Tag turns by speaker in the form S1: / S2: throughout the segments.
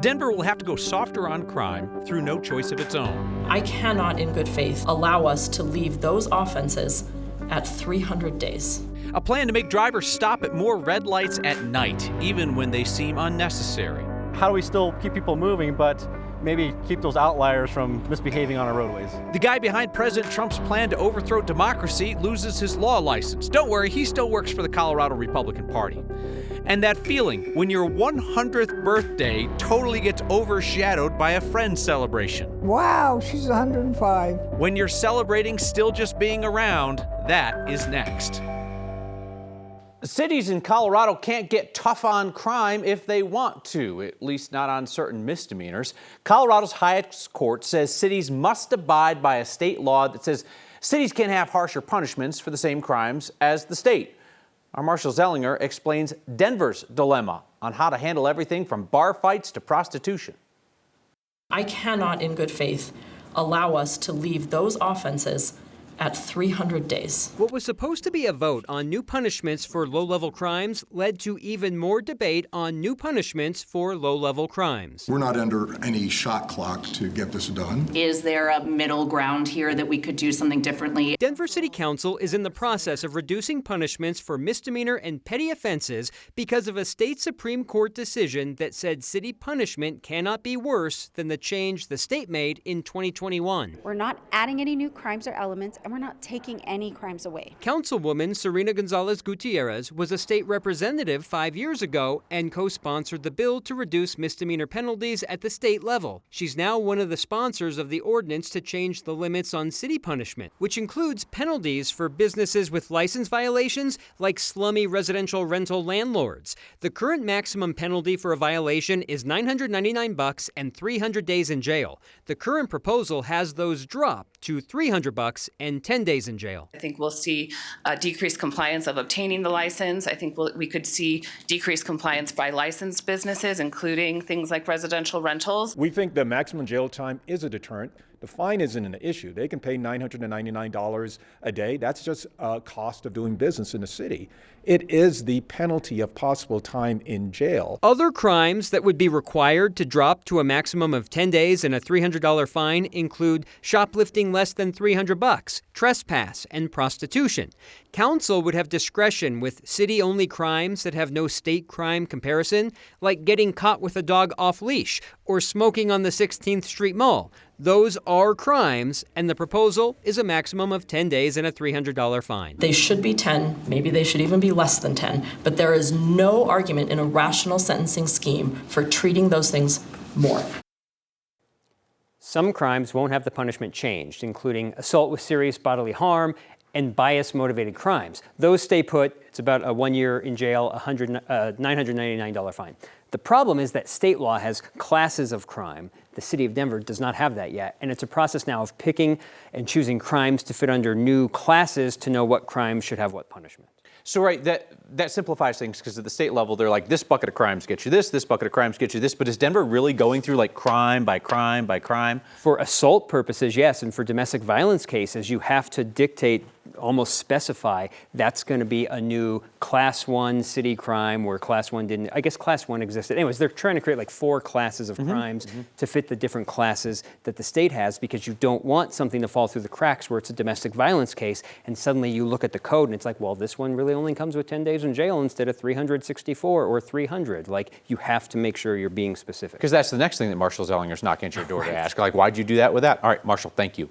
S1: Denver will have to go softer on crime through no choice of its own.
S2: I cannot, in good faith, allow us to leave those offenses at 300 days.
S1: A plan to make drivers stop at more red lights at night, even when they seem unnecessary.
S3: How do we still keep people moving, but maybe keep those outliers from misbehaving on our roadways?
S1: The guy behind President Trump's plan to overthrow democracy loses his law license. Don't worry, he still works for the Colorado Republican Party. And that feeling when your 100th birthday totally gets overshadowed by a friend's celebration.
S4: Wow, she's 105.
S1: When you're celebrating still just being around, that is next. Cities in Colorado can't get tough on crime if they want to, at least not on certain misdemeanors. Colorado's highest court says cities must abide by a state law that says cities can have harsher punishments for the same crimes as the state. Our Marshall Zellinger explains Denver's dilemma on how to handle everything from bar fights to prostitution.
S2: I cannot, in good faith, allow us to leave those offenses at 300 days.
S5: What was supposed to be a vote on new punishments for low-level crimes led to even more debate on new punishments for low-level crimes.
S6: We're not under any shot clock to get this done.
S7: Is there a middle ground here that we could do something differently?
S5: Denver City Council is in the process of reducing punishments for misdemeanor and petty offenses because of a state Supreme Court decision that said city punishment cannot be worse than the change the state made in 2021.
S8: We're not adding any new crimes or elements, and we're not taking any crimes away.
S5: Councilwoman Serena Gonzalez Gutierrez was a state representative 5 years ago and co-sponsored the bill to reduce misdemeanor penalties at the state level. She's now one of the sponsors of the ordinance to change the limits on city punishment, which includes penalties for businesses with license violations like slummy residential rental landlords. The current maximum penalty for a violation is $999 and 300 days in jail. The current proposal has those dropped to $300 and 10 days in jail.
S7: I think we'll see decreased compliance of obtaining the license. I think we could see decreased compliance by licensed businesses, including things like residential rentals.
S9: We think the maximum jail time is a deterrent. The fine isn't an issue. They can pay $999 a day. That's just a cost of doing business in the city. It is the penalty of possible time in jail.
S5: Other crimes that would be required to drop to a maximum of 10 days and a $300 fine include shoplifting less than $300, trespass, and prostitution. Council would have discretion with city-only crimes that have no state crime comparison, like getting caught with a dog off-leash or smoking on the 16th Street Mall. Those are crimes, and the proposal is a maximum of 10 days and a $300 fine.
S2: They should be 10, maybe they should even be less than 10, but there is no argument in a rational sentencing scheme for treating those things more.
S5: Some crimes won't have the punishment changed, including assault with serious bodily harm and bias-motivated crimes. Those stay put. It's about a 1 year in jail, a $999 fine. The problem is that state law has classes of crime. The city of Denver does not have that yet, and it's a process now of picking and choosing crimes to fit under new classes to know what crimes should have what punishment.
S1: So, right, that simplifies things because at the state level, they're like, this bucket of crimes gets you this bucket of crimes gets you this. But is Denver really going through like crime by crime by crime?
S5: For assault purposes, yes. And for domestic violence cases, you have to dictate, almost specify, that's going to be a new Class 1 city crime where Class 1 didn't. I guess Class 1 existed. Anyways, they're trying to create like 4 classes of crimes to fit the different classes that the state has because you don't want something to fall through the cracks where it's a domestic violence case and suddenly you look at the code and it's like, well, this one really only comes with 10 days in jail instead of 364 or 300. Like, you have to make sure you're being specific.
S1: Because that's the next thing that Marshall Zellinger's knocking at your door to ask. Like, why'd you do that with that? All right, Marshall, thank you.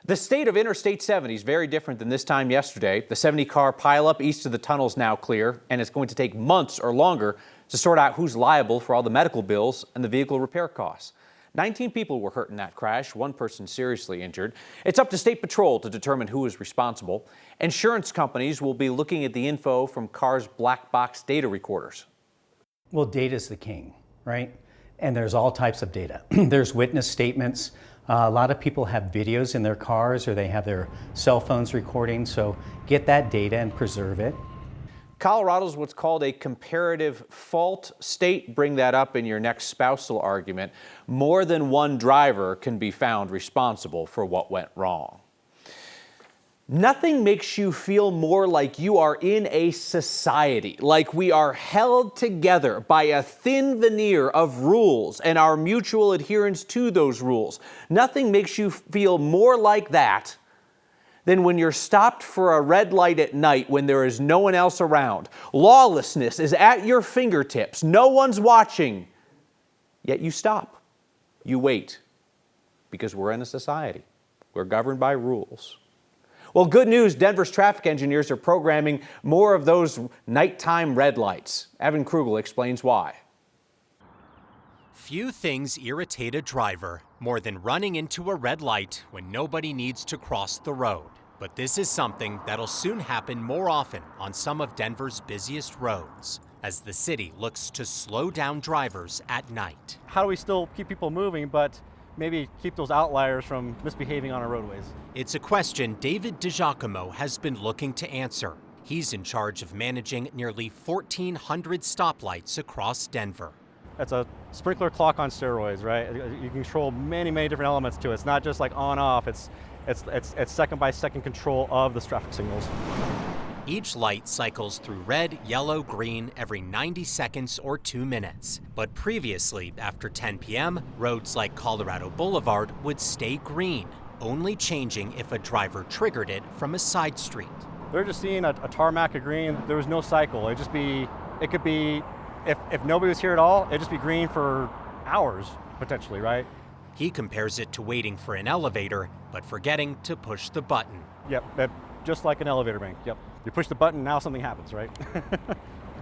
S1: The state of Interstate 70 is very different than this time yesterday. The 70-car pileup east of the tunnel is now clear, and it's going to take months or longer to sort out who's liable for all the medical bills and the vehicle repair costs. 19 people were hurt in that crash, 1 person seriously injured. It's up to State Patrol to determine who is responsible. Insurance companies will be looking at the info from cars' black box data recorders.
S10: Well, data's the king, right? And there's all types of data. There's witness statements. A lot of people have videos in their cars or they have their cell phones recording, so get that data and preserve it.
S1: Colorado's what's called a comparative fault state. Bring that up in your next spousal argument. More than one driver can be found responsible for what went wrong. Nothing makes you feel more like you are in a society, like we are held together by a thin veneer of rules and our mutual adherence to those rules. Nothing makes you feel more like that than when you're stopped for a red light at night when there is no one else around. Lawlessness is at your fingertips. No one's watching. Yet you stop. You wait. Because we're in a society. We're governed by rules. Well, good news, Denver's traffic engineers are programming more of those nighttime red lights. Evan Krugel explains why.
S11: Few things irritate a driver more than running into a red light when nobody needs to cross the road. But this is something that'll soon happen more often on some of Denver's busiest roads, as the city looks to slow down drivers at night.
S3: How do we still keep people moving, but maybe keep those outliers from misbehaving on our roadways?
S11: It's a question David DiGiacomo has been looking to answer. He's in charge of managing nearly 1,400 stoplights across Denver.
S3: That's a sprinkler clock on steroids, right? You can control many different elements to it. It's not just like on-off. It's second-by-second control of the traffic signals.
S11: Each light cycles through red, yellow, green every 90 seconds or 2 minutes. But previously, after 10 p.m., roads like Colorado Boulevard would stay green, only changing if a driver triggered it from a side street.
S3: They're just seeing a tarmac of green. There was no cycle. It could be, if nobody was here at all, it'd just be green for hours, potentially, right?
S11: He compares it to waiting for an elevator, but forgetting to push the button.
S3: Yep, just like an elevator bank, yep. You push the button, now something happens, right?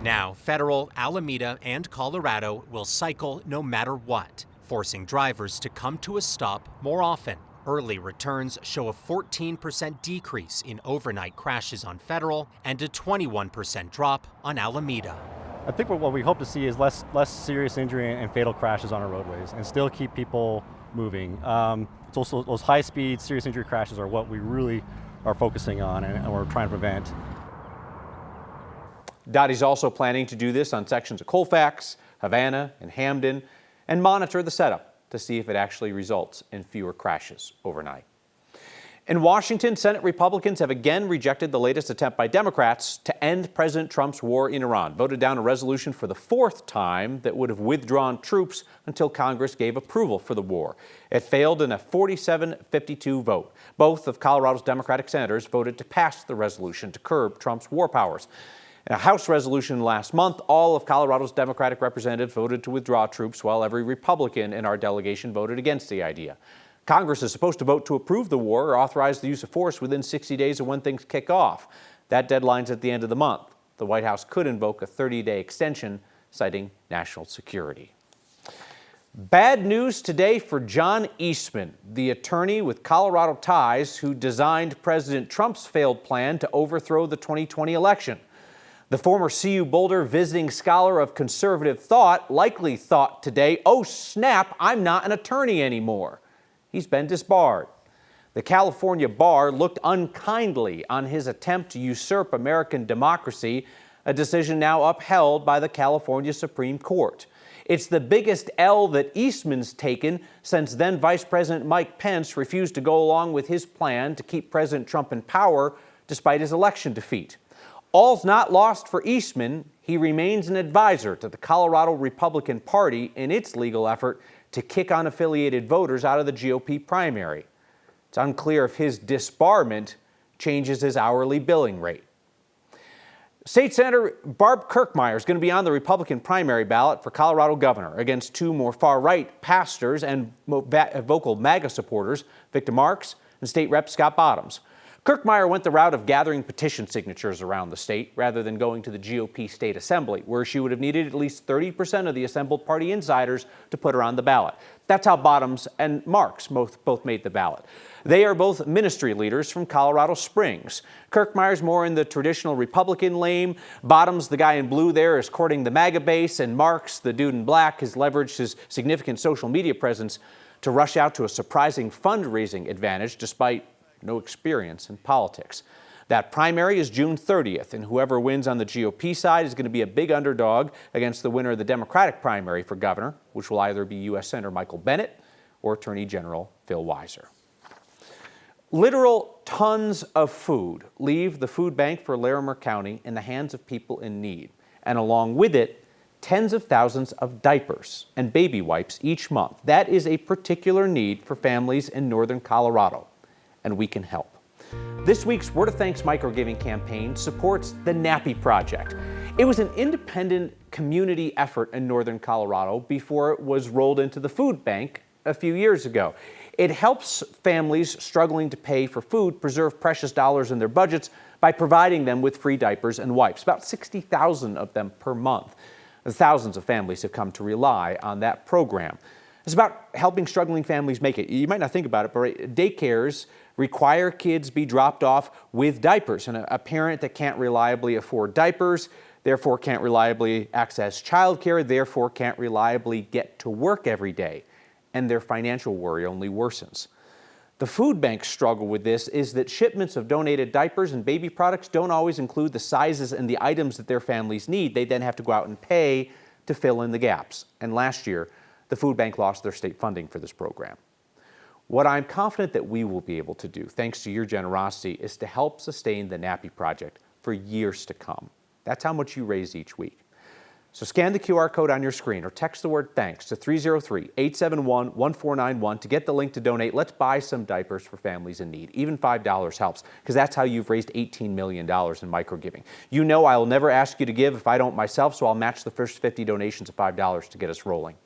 S11: Now, Federal, Alameda, and Colorado will cycle no matter what, forcing drivers to come to a stop more often. Early returns show a 14% decrease in overnight crashes on Federal and a 21% drop on Alameda.
S3: I think what we hope to see is less serious injury and fatal crashes on our roadways and still keep people moving. It's also those high-speed serious injury crashes are what we really are focusing on and we're trying to prevent.
S1: Dottie's also planning to do this on sections of Colfax, Havana, and Hamden, and monitor the setup to see if it actually results in fewer crashes overnight. In Washington, Senate Republicans have again rejected the latest attempt by Democrats to end President Trump's war in Iran, voted down a resolution for the fourth time that would have withdrawn troops until Congress gave approval for the war. It failed in a 47-52 vote. Both of Colorado's Democratic senators voted to pass the resolution to curb Trump's war powers. In a House resolution last month, all of Colorado's Democratic representatives voted to withdraw troops, while every Republican in our delegation voted against the idea. Congress is supposed to vote to approve the war or authorize the use of force within 60 days of when things kick off. That deadline's at the end of the month. The White House could invoke a 30-day extension, citing national security. Bad news today for John Eastman, the attorney with Colorado ties who designed President Trump's failed plan to overthrow the 2020 election. The former CU Boulder visiting scholar of conservative thought likely thought today, oh snap, I'm not an attorney anymore. He's been disbarred. The California bar looked unkindly on his attempt to usurp American democracy, a decision now upheld by the California Supreme Court. It's the biggest L that Eastman's taken since then Vice President Mike Pence refused to go along with his plan to keep President Trump in power despite his election defeat. All's not lost for Eastman. He remains an advisor to the Colorado Republican Party in its legal effort to kick unaffiliated voters out of the GOP primary. It's unclear if his disbarment changes his hourly billing rate. State Senator Barb Kirkmeyer is going to be on the Republican primary ballot for Colorado governor against two more far-right pastors and vocal MAGA supporters, Victor Marks and State Rep Scott Bottoms. Kirkmeyer went the route of gathering petition signatures around the state rather than going to the GOP state assembly, where she would have needed at least 30% of the assembled party insiders to put her on the ballot. That's how Bottoms and Marks both made the ballot. They are both ministry leaders from Colorado Springs. Kirkmeyer's more in the traditional Republican lane. Bottoms, the guy in blue there, is courting the MAGA base, and Marks, the dude in black, has leveraged his significant social media presence to rush out to a surprising fundraising advantage despite no experience in politics. That primary is June 30th, and whoever wins on the GOP side is going to be a big underdog against the winner of the Democratic primary for governor, which will either be U.S. Senator Michael Bennet or Attorney General Phil Weiser. Literal Tons of food leave the food bank for Larimer County in the hands of people in need. And along with it, tens of thousands of diapers and baby wipes each month. That is a particular need for families in northern Colorado, and we can help. This week's Word of Thanks microgiving campaign supports the Nappy Project. It was an independent community effort in northern Colorado before it was rolled into the food bank a few years ago. It helps families struggling to pay for food preserve precious dollars in their budgets by providing them with free diapers and wipes, about 60,000 of them per month. Thousands of families have come to rely on that program. It's about helping struggling families make it. You might not think about it, but daycares require kids be dropped off with diapers, and a parent that can't reliably afford diapers, therefore can't reliably access childcare, therefore can't reliably get to work every day, and their financial worry only worsens. The food bank's struggle with this is that shipments of donated diapers and baby products don't always include the sizes and the items that their families need. They then have to go out and pay to fill in the gaps. And last year, the food bank lost their state funding for this program. What I'm confident that we will be able to do, thanks to your generosity, is to help sustain the Nappy Project for years to come. That's how much you raise each week. So scan the QR code on your screen or text the word THANKS to 303-871-1491 to get the link to donate. Let's buy some diapers for families in need. Even $5 helps, because that's how you've raised $18 million in microgiving. You know I will never ask you to give if I don't myself, so I'll match the first 50 donations of $5 to get us rolling.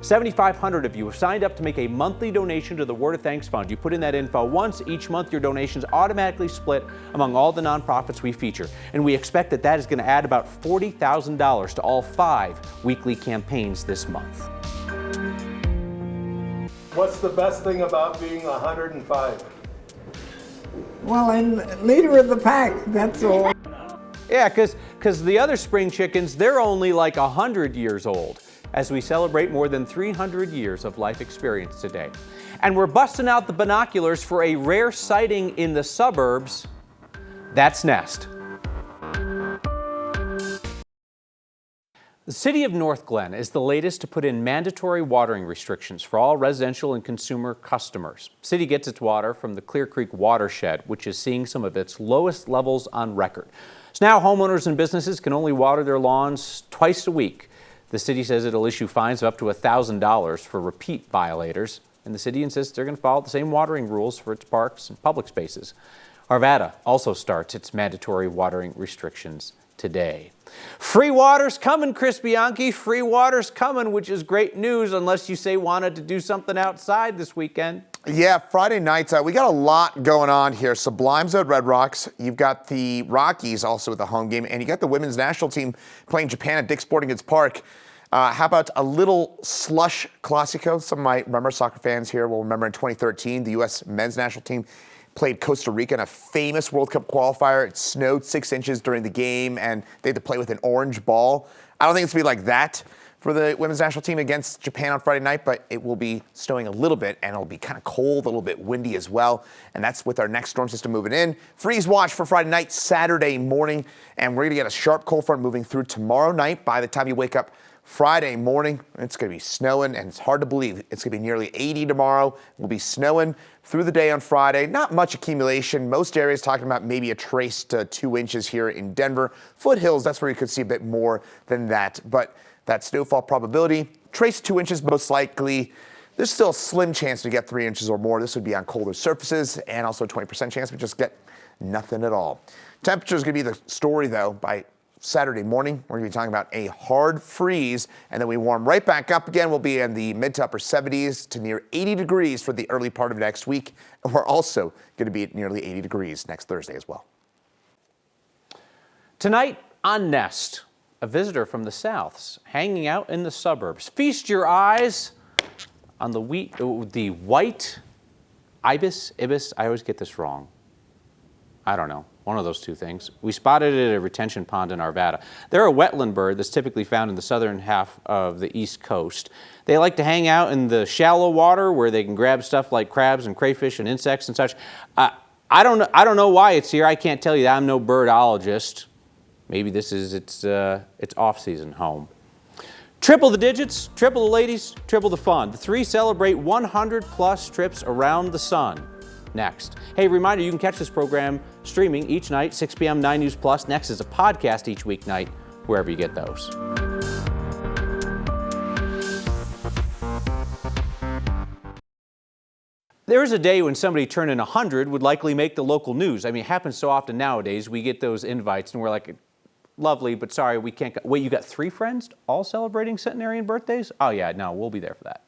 S1: 7,500 of you have signed up to make a monthly donation to the Word of Thanks Fund. You put in that info once. Each month, your donations automatically split among all the nonprofits we feature. And we expect that that is going to add about $40,000 to all 5 weekly campaigns this month.
S12: What's the best thing about being 105?
S4: Well, I'm leader of the pack, that's all.
S1: Yeah, because the other spring chickens, they're only like 100 years old, as we celebrate more than 300 years of life experience today. And we're busting out the binoculars for a rare sighting in the suburbs. That's next. The city of North Glen is the latest to put in mandatory watering restrictions for all residential and consumer customers. The city gets its water from the Clear Creek watershed, which is seeing some of its lowest levels on record. So now homeowners and businesses can only water their lawns twice a week. The city says it'll issue fines of up to $1,000 for repeat violators, and the city insists they're going to follow the same watering rules for its parks and public spaces. Arvada also starts its mandatory watering restrictions today. Free water's coming, Chris Bianchi. Free water's coming, which is great news unless you say wanted to do something outside this weekend.
S13: Yeah, Friday nights, we got a lot going on here. Sublime's at Red Rocks. You've got the Rockies also at the home game, and you got the women's national team playing Japan at Dick's Sporting Goods Park. How about a little slush classico? Some of my soccer fans here will remember in 2013, the U.S. men's national team played Costa Rica in a famous World Cup qualifier. It snowed 6 inches during the game, and they had to play with an orange ball. I don't think it's going to be like that for the women's national team against Japan on Friday night, but it will be snowing a little bit, and it'll be kind of cold, a little bit windy as well, and that's with our next storm system moving in. Freeze watch for Friday night, Saturday morning, and we're going to get a sharp cold front moving through tomorrow night. By the time you wake up Friday morning, it's going to be snowing, and it's hard to believe. It's going to be nearly 80 tomorrow. We'll be snowing through the day on Friday. Not much accumulation. Most areas talking about maybe a trace to 2 inches here in Denver. Foothills, that's where you could see a bit more than that, but that snowfall probability, trace 2 inches most likely. There's still a slim chance to get 3 inches or more. This would be on colder surfaces, and also a 20% chance we just get nothing at all. Temperature is going to be the story, though. By Saturday morning, we're going to be talking about a hard freeze, and then we warm right back up again. We'll be in the mid to upper 70s to near 80 degrees for the early part of next week. And we're also going to be at nearly 80 degrees next Thursday as well. Tonight on Nest, a visitor from the South's hanging out in the suburbs. Feast your eyes on the white ibis, I always get this wrong. I don't know, one of those two things. We spotted it at a retention pond in Arvada. They're a wetland bird that's typically found in the southern half of the East Coast. They like to hang out in the shallow water where they can grab stuff like crabs and crayfish and insects and such. I don't know why it's here. I can't tell you that. I'm no birdologist. Maybe this is its off-season home. Triple the digits, triple the ladies, triple the fun. The three celebrate 100-plus trips around the sun.
S1: next. Hey, reminder, you can catch this program streaming each night, 6 p.m. 9 News Plus. Next is a podcast each weeknight, wherever you get those. There is a day when somebody turning 100 would likely make the local news. I mean, it happens so often nowadays. We get those invites and we're like, lovely, but sorry, we can't go. Wait, you got 3 friends all celebrating centenarian birthdays? Oh yeah, no, we'll be there for that.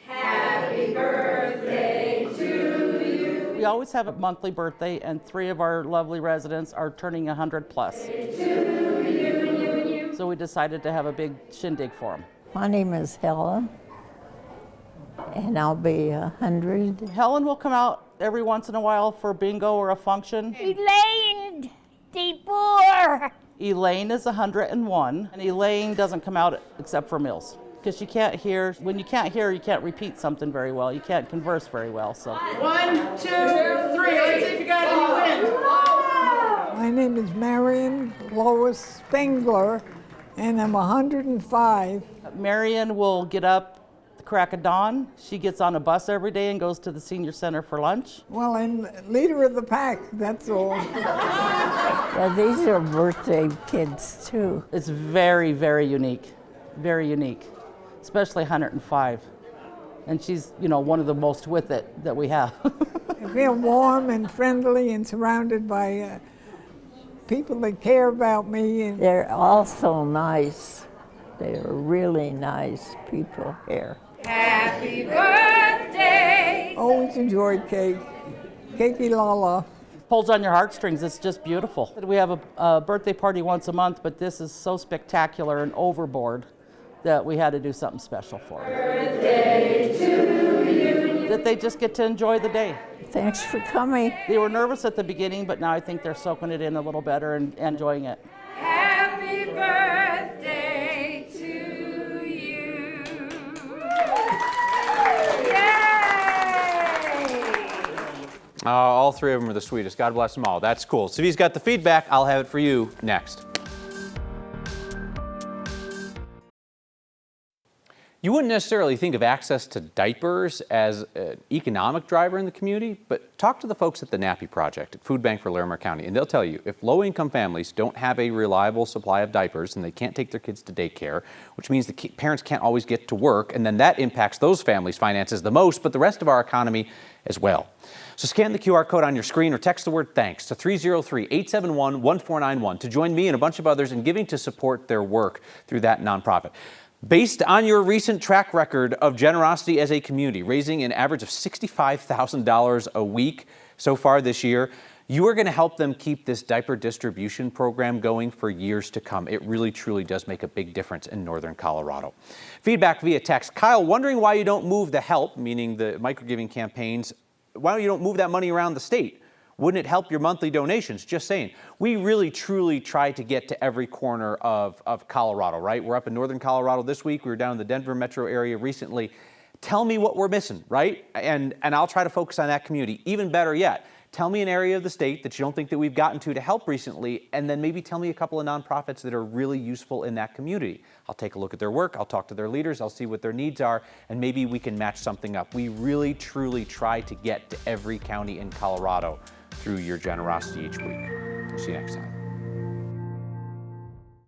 S14: Happy birthday to you.
S15: We always have a monthly birthday, and 3 of our lovely residents are turning 100 plus. So we decided to have a big shindig for them.
S16: My name is Helen, and I'll be 100.
S15: Helen will come out every once in a while for bingo or a function.
S14: Elaine, D4.
S15: Elaine is 101, and Elaine doesn't come out except for meals, because she can't hear. When you can't hear, you can't repeat something very well. You can't converse very well. So
S14: 1, 2, 3. Let's see if you got any win.
S4: My name is Marion Lois Spengler, and I'm 105.
S15: Marion will get up at the crack of dawn. She gets on a bus every day and goes to the senior center for lunch.
S4: Well, I'm leader of the pack, that's all.
S16: Yeah, these are birthday kids too.
S15: It's very, very unique. Very unique, especially 105. And she's, you know, one of the most with it that we have.
S4: I feel warm and friendly and surrounded by people that care about me.
S16: They're also nice. They're really nice people here.
S14: Happy birthday.
S4: Always enjoy cake. Cakey la la.
S15: Pulls on your heartstrings. It's just beautiful. We have a birthday party once a month, but this is so spectacular and overboard that we had to do something special for them.
S14: Birthday to you.
S15: That they just get to enjoy the day.
S16: Thanks for coming.
S15: They were nervous at the beginning, but now I think they're soaking it in a little better and enjoying it.
S14: Happy birthday to you. Yay!
S1: All 3 of them are the sweetest. God bless them all. That's cool. So if he's got the feedback, I'll have it for you next. You wouldn't necessarily think of access to diapers as an economic driver in the community, but talk to the folks at the Nappy Project at Food Bank for Larimer County, and they'll tell you if low-income families don't have a reliable supply of diapers and they can't take their kids to daycare, which means the parents can't always get to work, and then that impacts those families' finances the most, but the rest of our economy as well. So scan the QR code on your screen or text the word THANKS to 303-871-1491 to join me and a bunch of others in giving to support their work through that nonprofit. Based on your recent track record of generosity as a community, raising an average of $65,000 a week so far this year, you are going to help them keep this diaper distribution program going for years to come. It really, truly does make a big difference in northern Colorado. Feedback via text. Kyle, wondering why you don't move the help, meaning the microgiving campaigns, why you don't move that money around the state? Wouldn't it help your monthly donations? Just saying. We really, truly try to get to every corner of Colorado, right? We're up in northern Colorado this week. We were down in the Denver metro area recently. Tell me what we're missing, right? And I'll try to focus on that community. Even better yet, tell me an area of the state that you don't think that we've gotten to help recently, and then maybe tell me a couple of nonprofits that are really useful in that community. I'll take a look at their work, I'll talk to their leaders, I'll see what their needs are, and maybe we can match something up. We really, truly try to get to every county in Colorado through your generosity each week. See you next time.